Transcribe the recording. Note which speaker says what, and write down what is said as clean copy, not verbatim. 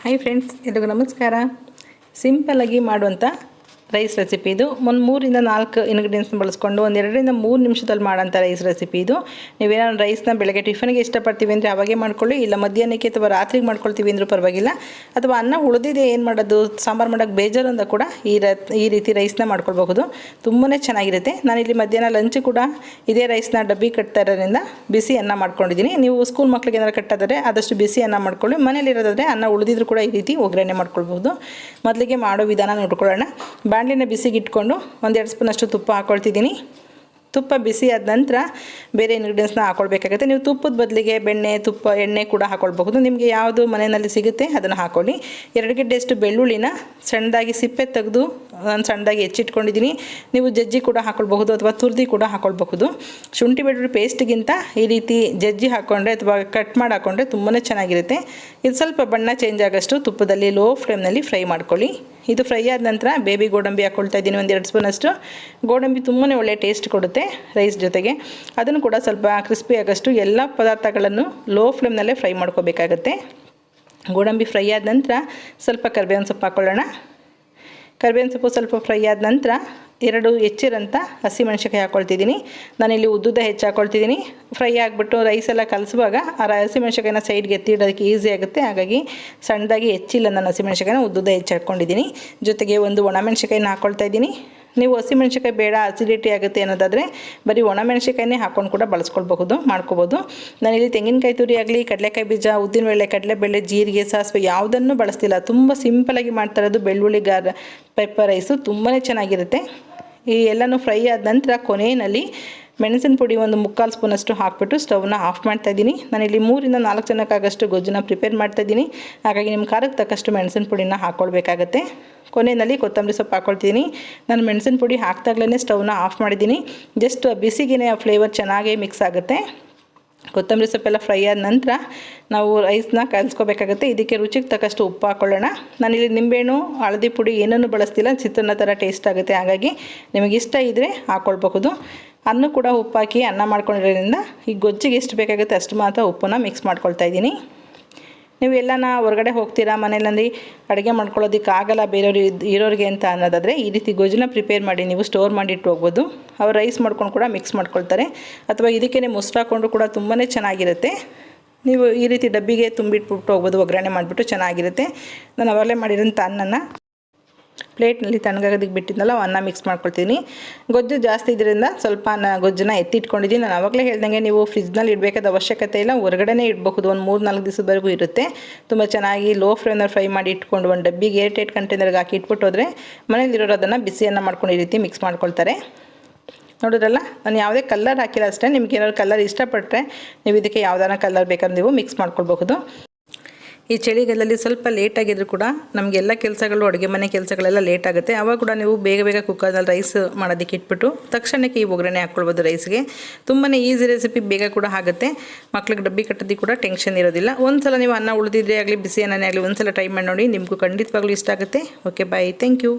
Speaker 1: Hi friends, ಎಲ್ಲರಿಗೂ ನಮಸ್ಕಾರ. ಸಿಂಪಲ್ಲಾಗಿ ಮಾಡುವಂಥ ರೈಸ್ ರೆಸಿಪಿ ಇದು. ಒಂದು 3-4 ಇಂಗ್ರೀಡಿಯೆಂಟ್ಸ್ನ ಬಳಸ್ಕೊಂಡು 2-3 ನಿಮಿಷದಲ್ಲಿ ಮಾಡೋಂಥ ರೈಸ್ ರೆಸಿಪಿ ಇದು. ನೀವೇನಾದ್ರು ರೈಸ್ನ ಬೆಳಗ್ಗೆ ಟಿಫನ್ಗೆ ಇಷ್ಟಪಡ್ತೀವಿ ಅಂದರೆ ಅವಾಗೇ ಮಾಡ್ಕೊಳ್ಳಿ, ಇಲ್ಲ ಮಧ್ಯಾಹ್ನಕ್ಕೆ ಅಥವಾ ರಾತ್ರಿಗೆ ಮಾಡ್ಕೊಳ್ತೀವಿ ಅಂದರೂ ಪರವಾಗಿಲ್ಲ. ಅಥವಾ ಅನ್ನ ಉಳಿದಿದೆ ಏನು ಮಾಡೋದು, ಸಾಂಬಾರು ಮಾಡೋಕ್ಕೆ ಬೇಜಾರು ಅಂದ ಕೂಡ ಈ ರೀತಿ ರೈಸ್ನ ಮಾಡ್ಕೊಳ್ಬಹುದು. ತುಂಬಾ ಚೆನ್ನಾಗಿರುತ್ತೆ. ನಾನಿಲ್ಲಿ ಮಧ್ಯಾಹ್ನ ಲಂಚ್ ಕೂಡ ಇದೇ ರೈಸ್ನ ಡಬ್ಬಿ ಕಟ್ತಾ ಇರೋದ್ರಿಂದ ಬಿಸಿ ಅನ್ನ ಮಾಡ್ಕೊಂಡಿದ್ದೀನಿ. ನೀವು ಸ್ಕೂಲ್ ಮಕ್ಳಿಗೆ ಏನಾದ್ರು ಕಟ್ಟಾದರೆ ಆದಷ್ಟು ಬಿಸಿ ಅನ್ನ ಮಾಡ್ಕೊಳ್ಳಿ. ಮನೇಲಿರೋದಾದರೆ ಅನ್ನ ಉಳಿದಿದ್ರು ಕೂಡ ಈ ರೀತಿ ಒಗ್ಗರಣೆ ಮಾಡ್ಕೊಳ್ಬೋದು. ಮೊದಲಿಗೆ ಮಾಡೋ ವಿಧಾನ ನೋಡ್ಕೊಳ್ಳೋಣ. ಬಾಣಲಿನ ಬಿಸಿಗೆ ಇಟ್ಕೊಂಡು 1-2 ಸ್ಪೂನಷ್ಟು ತುಪ್ಪ ಹಾಕ್ಕೊಳ್ತಿದ್ದೀನಿ. ತುಪ್ಪ ಬಿಸಿ ಆದ ನಂತರ ಬೇರೆ ಇಂಗ್ರೀಡಿಯೆಂಟ್ಸ್ನ ಹಾಕ್ಕೊಳ್ಬೇಕಾಗುತ್ತೆ. ನೀವು ತುಪ್ಪದ ಬದಲಿಗೆ ಬೆಣ್ಣೆ, ತುಪ್ಪ, ಎಣ್ಣೆ ಕೂಡ ಹಾಕ್ಕೊಳ್ಬಹುದು. ನಿಮಗೆ ಯಾವುದು ಮನೆಯಲ್ಲಿ ಸಿಗುತ್ತೆ ಅದನ್ನು ಹಾಕ್ಕೊಳ್ಳಿ. 2 ಗೆಡ್ಡೆಯಷ್ಟು ಬೆಳ್ಳುಳ್ಳಿನ ಸಣ್ಣದಾಗಿ ಸಿಪ್ಪೆ ತೆಗೆದು ನಾನು ಸಣ್ಣದಾಗಿ ಹೆಚ್ಚಿಟ್ಕೊಂಡಿದ್ದೀನಿ. ನೀವು ಜಜ್ಜಿ ಕೂಡ ಹಾಕ್ಕೊಳ್ಬಹುದು ಅಥವಾ ತುರ್ದಿ ಕೂಡ ಹಾಕ್ಕೊಳ್ಬಹುದು. ಶುಂಠಿ ಬೆಳ್ಳುಳ್ಳಿ ಪೇಸ್ಟ್ಗಿಂತ ಈ ರೀತಿ ಜಜ್ಜಿ ಹಾಕ್ಕೊಂಡ್ರೆ ಅಥವಾ ಕಟ್ ಮಾಡಿ ಹಾಕ್ಕೊಂಡ್ರೆ ತುಂಬಾ ಚೆನ್ನಾಗಿರುತ್ತೆ. ಇದು ಸ್ವಲ್ಪ ಬಣ್ಣ ಚೇಂಜ್ ಆಗೋಷ್ಟು ತುಪ್ಪದಲ್ಲಿ ಲೋ ಫ್ಲೇಮ್ನಲ್ಲಿ ಫ್ರೈ ಮಾಡ್ಕೊಳ್ಳಿ. ಇದು ಫ್ರೈ ಆದ ನಂತರ ಬೇಬಿ ಗೋಡಂಬಿ ಹಾಕ್ಕೊಳ್ತಾ ಇದ್ದೀನಿ. 1-2 ಸ್ಪೂನಷ್ಟು. ಗೋಡಂಬಿ ತುಂಬಾ ಒಳ್ಳೆ ಟೇಸ್ಟ್ ಕೊಡುತ್ತೆ ರೈಸ್ ಜೊತೆಗೆ. ಅದನ್ನು ಕೂಡ ಸ್ವಲ್ಪ ಕ್ರಿಸ್ಪಿ ಆಗೋಷ್ಟು ಎಲ್ಲ ಪದಾರ್ಥಗಳನ್ನು ಲೋ ಫ್ಲೇಮ್ನಲ್ಲೇ ಫ್ರೈ ಮಾಡ್ಕೋಬೇಕಾಗತ್ತೆ. ಗೋಡಂಬಿ ಫ್ರೈ ಆದ ನಂತರ ಸ್ವಲ್ಪ ಕರಿಬೇವಿನ ಸೊಪ್ಪು ಹಾಕ್ಕೊಳ್ಳೋಣ. ಕರಿಬೇವಿನ ಸೊಪ್ಪು ಸ್ವಲ್ಪ ಫ್ರೈ ಆದ ನಂತರ 2 ಹೆಚ್ಚಿರೋಂಥ ಹಸಿಮೆಣ್ಸಿಕಾಯಿ ಹಾಕ್ಕೊಳ್ತಿದ್ದೀನಿ. ನಾನಿಲ್ಲಿ ಉದ್ದುದ್ದ ಹೆಚ್ಚು ಹಾಕ್ಕೊಳ್ತಿದ್ದೀನಿ. ಫ್ರೈ ಆಗಿಬಿಟ್ಟು ರೈಸ್ ಎಲ್ಲ ಕಲಿಸುವಾಗ ಆ ಹಸಿಮೆಣ್ಸಿಕಾಯಿನ ಸೈಡ್ಗೆ ಎತ್ತಿಡೋದಕ್ಕೆ ಈಸಿ ಆಗುತ್ತೆ. ಹಾಗಾಗಿ ಸಣ್ಣದಾಗಿ ಹೆಚ್ಚಿಲ್ಲ ನಾನು ಹಸಿಮೆಣ್ಸಿಕಾಯಿನ ಉದ್ದುದ್ದ ಹೆಚ್ಚು ಹಾಕ್ಕೊಂಡಿದ್ದೀನಿ. ಜೊತೆಗೆ 1 ಒಣಮೆಣ್ಸಿಕಾಯಿನ ಹಾಕ್ಕೊಳ್ತಾ ಇದ್ದೀನಿ. ನೀವು ಹಸಿಮೆಣ್ಸಿಕಾಯಿ ಬೇಡ, ಅಸಿಡಿಟಿ ಆಗುತ್ತೆ ಅನ್ನೋದಾದರೆ ಬರೀ ಒಣಮೆಣ್ಸಿಕಾಯಿನೇ ಹಾಕ್ಕೊಂಡು ಕೂಡ ಮಾಡ್ಕೋಬೋದು. ನಾನಿಲ್ಲಿ ತೆಂಗಿನಕಾಯಿ ತುರಿ ಆಗಲಿ, ಕಡಲೆಕಾಯಿ ಬೀಜ, ಉದ್ದಿನಬೇಳೆ, ಕಡಲೆಬೇಳೆ, ಜೀರಿಗೆ, ಸಾಸಿವೆ ಯಾವುದನ್ನು ಬಳಸ್ತಿಲ್ಲ. ತುಂಬ ಸಿಂಪಲಾಗಿ ಮಾಡ್ತಾ ಇರೋದು ಬೆಳ್ಳುಳ್ಳಿ ಪೆಪ್ಪರ್ ರೈಸು. ತುಂಬಾ ಚೆನ್ನಾಗಿರುತ್ತೆ. ಈ ಎಲ್ಲನೂ ಫ್ರೈ ಆದ ನಂತರ ಕೊನೆಯಲ್ಲಿ ಮೆಣಸಿನ ಪುಡಿ 1/4 ಸ್ಪೂನಷ್ಟು ಹಾಕ್ಬಿಟ್ಟು ಸ್ಟವ್ನ ಆಫ್ ಮಾಡ್ತಾಯಿದ್ದೀನಿ. ನಾನಿಲ್ಲಿ 3-4 ಜನಕ್ಕಾಗಷ್ಟು ಗೊಜ್ಜನ್ನ ಪ್ರಿಪೇರ್ ಮಾಡ್ತಾಯಿದ್ದೀನಿ. ಹಾಗಾಗಿ ನಿಮ್ಮ ಖಾರಕ್ಕೆ ತಕ್ಕಷ್ಟು ಮೆಣಸಿನ ಪುಡಿನ ಹಾಕ್ಕೊಳ್ಬೇಕಾಗತ್ತೆ. ಕೊನೆಯಲ್ಲಿ ಕೊತ್ತಂಬರಿ ಸೊಪ್ಪು ಹಾಕ್ಕೊಳ್ತೀನಿ. ನಾನು ಮೆಣಸಿನ ಪುಡಿ ಹಾಕ್ದಾಗಲೇ ಸ್ಟವ್ನ ಆಫ್ ಮಾಡಿದ್ದೀನಿ. ಜಸ್ಟ್ ಬಿಸಿಗೆ ಆ ಫ್ಲೇವರ್ ಚೆನ್ನಾಗೇ ಮಿಕ್ಸ್ ಆಗುತ್ತೆ. ಕೊತ್ತಂಬರಿ ಸೊಪ್ಪೆಲ್ಲ ಫ್ರೈ ಆದ ನಂತರ ನಾವು ರೈಸ್ನ ಕಲಿಸ್ಕೋಬೇಕಾಗುತ್ತೆ. ಇದಕ್ಕೆ ರುಚಿಗೆ ತಕ್ಕಷ್ಟು ಉಪ್ಪು ಹಾಕ್ಕೊಳ್ಳೋಣ. ನಾನಿಲ್ಲಿ ನಿಂಬೆಹಣ್ಣು, ಹಳದಿ ಪುಡಿ ಏನನ್ನು ಬಳಸ್ತಿಲ್ಲ. ಚಿತ್ರಾನ್ನ ಥರ ಟೇಸ್ಟ್ ಆಗುತ್ತೆ. ಹಾಗಾಗಿ ನಿಮಗೆ ಇಷ್ಟ ಇದ್ದರೆ ಹಾಕ್ಕೊಳ್ಬಹುದು. ಅನ್ನ ಕೂಡ ಉಪ್ಪು ಹಾಕಿ ಅನ್ನ ಮಾಡ್ಕೊಂಡಿರೋದ್ರಿಂದ ಈ ಗೊಜ್ಜಿಗೆ ಎಷ್ಟು ಬೇಕಾಗುತ್ತೆ ಅಷ್ಟು ಮಾತ್ರ ಉಪ್ಪನ್ನ ಮಿಕ್ಸ್ ಮಾಡ್ಕೊಳ್ತಾ ಇದ್ದೀನಿ. ನೀವು ಎಲ್ಲನ ಹೊರಗಡೆ ಹೋಗ್ತೀರಾ, ಮನೇಲಿ ಅಡುಗೆ ಮಾಡ್ಕೊಳ್ಳೋದಕ್ಕೆ ಆಗಲ್ಲ ಬೇರೆಯವ್ರು ಇರೋರಿಗೆ ಅಂತ ಅನ್ನೋದಾದರೆ ಈ ರೀತಿ ಗೊಜ್ಜನ್ನ ಪ್ರಿಪೇರ್ ಮಾಡಿ ನೀವು ಸ್ಟೋರ್ ಮಾಡಿಟ್ಟು ಹೋಗ್ಬೋದು. ಅವ್ರು ರೈಸ್ ಮಾಡ್ಕೊಂಡು ಕೂಡ ಮಿಕ್ಸ್ ಮಾಡ್ಕೊಳ್ತಾರೆ. ಅಥವಾ ಇದಕ್ಕೇ ಮೊಸರು ಹಾಕ್ಕೊಂಡು ಕೂಡ ತುಂಬಾ ಚೆನ್ನಾಗಿರುತ್ತೆ. ನೀವು ಈ ರೀತಿ ಡಬ್ಬಿಗೆ ತುಂಬಿಟ್ಬಿಟ್ಟು ಹೋಗ್ಬೋದು. ಒಗ್ಗರಣೆ ಮಾಡಿಬಿಟ್ಟು ಚೆನ್ನಾಗಿರುತ್ತೆ. ನಾನು ಅವಾಗಲೇ ಮಾಡಿರೋಂಥ ಅನ್ನನ ಪ್ಲೇಟ್ನಲ್ಲಿ ತಣ್ಣಗಾಗೋದಕ್ಕೆ ಬಿಟ್ಟಿದ್ನಲ್ಲ ಅನ್ನ ಮಿಕ್ಸ್ ಮಾಡ್ಕೊಳ್ತೀನಿ. ಗೊಜ್ಜು ಜಾಸ್ತಿ ಇದರಿಂದ ಸ್ವಲ್ಪ ಗೊಜ್ಜನ್ನ ಎತ್ತಿಟ್ಕೊಂಡಿದ್ದೀನಿ. ನಾನು ಆವಾಗಲೇ ಹೇಳ್ದಂಗೆ ನೀವು ಫ್ರಿಜ್ನಲ್ಲಿ ಇಡಬೇಕಾದ ಅವಶ್ಯಕತೆ ಇಲ್ಲ, ಹೊರಗಡೆನೇ ಇಡಬಹುದು. 3-4 ದಿವಸದವರೆಗೂ ಇರುತ್ತೆ. ತುಂಬ ಚೆನ್ನಾಗಿ ಲೋ ಫ್ಲೇಮ್ನಲ್ಲಿ ಫ್ರೈ ಮಾಡಿ ಇಟ್ಕೊಂಡು ಒಂದು ಡಬ್ಬಿಗೆ ಏರ್ಟೈಟ್ ಕಂಟೈನರ್ಗೆ ಹಾಕಿ ಇಟ್ಬಿಟ್ಟು ಹೋದರೆ ಮನೇಲಿರೋರು ಅದನ್ನು ಬಿಸಿಯನ್ನು ಮಾಡ್ಕೊಂಡು ಈ ರೀತಿ ಮಿಕ್ಸ್ ಮಾಡ್ಕೊಳ್ತಾರೆ. ನೋಡಿದ್ರಲ್ಲ, ನಾನು ಯಾವುದೇ ಕಲರ್ ಹಾಕಿಲ್ಲ ಅಷ್ಟೇ. ನಿಮ್ಗೆ ಏನಾದ್ರು ಕಲರ್ ಇಷ್ಟಪಟ್ಟರೆ ನೀವು ಇದಕ್ಕೆ ಯಾವ್ದಾರ ಕಲರ್ ಬೇಕಾದ್ರೆ ನೀವು ಮಿಕ್ಸ್ ಮಾಡ್ಕೊಳ್ಬಹುದು. ಈ ಚಳಿಗಾಲದಲ್ಲಿ ಸ್ವಲ್ಪ ಲೇಟಾಗಿದ್ರು ಕೂಡ ನಮಗೆಲ್ಲ ಕೆಲಸಗಳು, ಅಡುಗೆ ಮನೆ ಕೆಲಸಗಳೆಲ್ಲ ಲೇಟ್ ಆಗುತ್ತೆ. ಆವಾಗ ಕೂಡ ನೀವು ಬೇಗ ಕುಕ್ಕರ್ನಲ್ಲಿ ರೈಸ್ ಮಾಡೋದಕ್ಕೆ ಇಟ್ಬಿಟ್ಟು ತಕ್ಷಣಕ್ಕೆ ಈ ಒಗ್ಗರಣೆ ಹಾಕ್ಕೊಳ್ಬೋದು ರೈಸ್ಗೆ. ತುಂಬಾ ಈಸಿ ರೆಸಿಪಿ, ಬೇಗ ಕೂಡ ಆಗುತ್ತೆ. ಮಕ್ಳಿಗೆ ಡಬ್ಬಿ ಕಟ್ಟೋದಕ್ಕೆ ಕೂಡ ಟೆನ್ಷನ್ ಇರೋದಿಲ್ಲ. ಒಂದು ಸಲ ನೀವು ಅನ್ನ ಉಳಿದಿದ್ರೆ ಆಗಲಿ, ಬಿಸಿ ಅನ್ನನೇ ಆಗಲಿ ಒಂದು ಸಲ ಟ್ರೈ ಮಾಡಿ ನೋಡಿ. ನಿಮಗೂ ಖಂಡಿತವಾಗ್ಲೂ ಇಷ್ಟ ಆಗುತ್ತೆ. Okay, bye, thank you.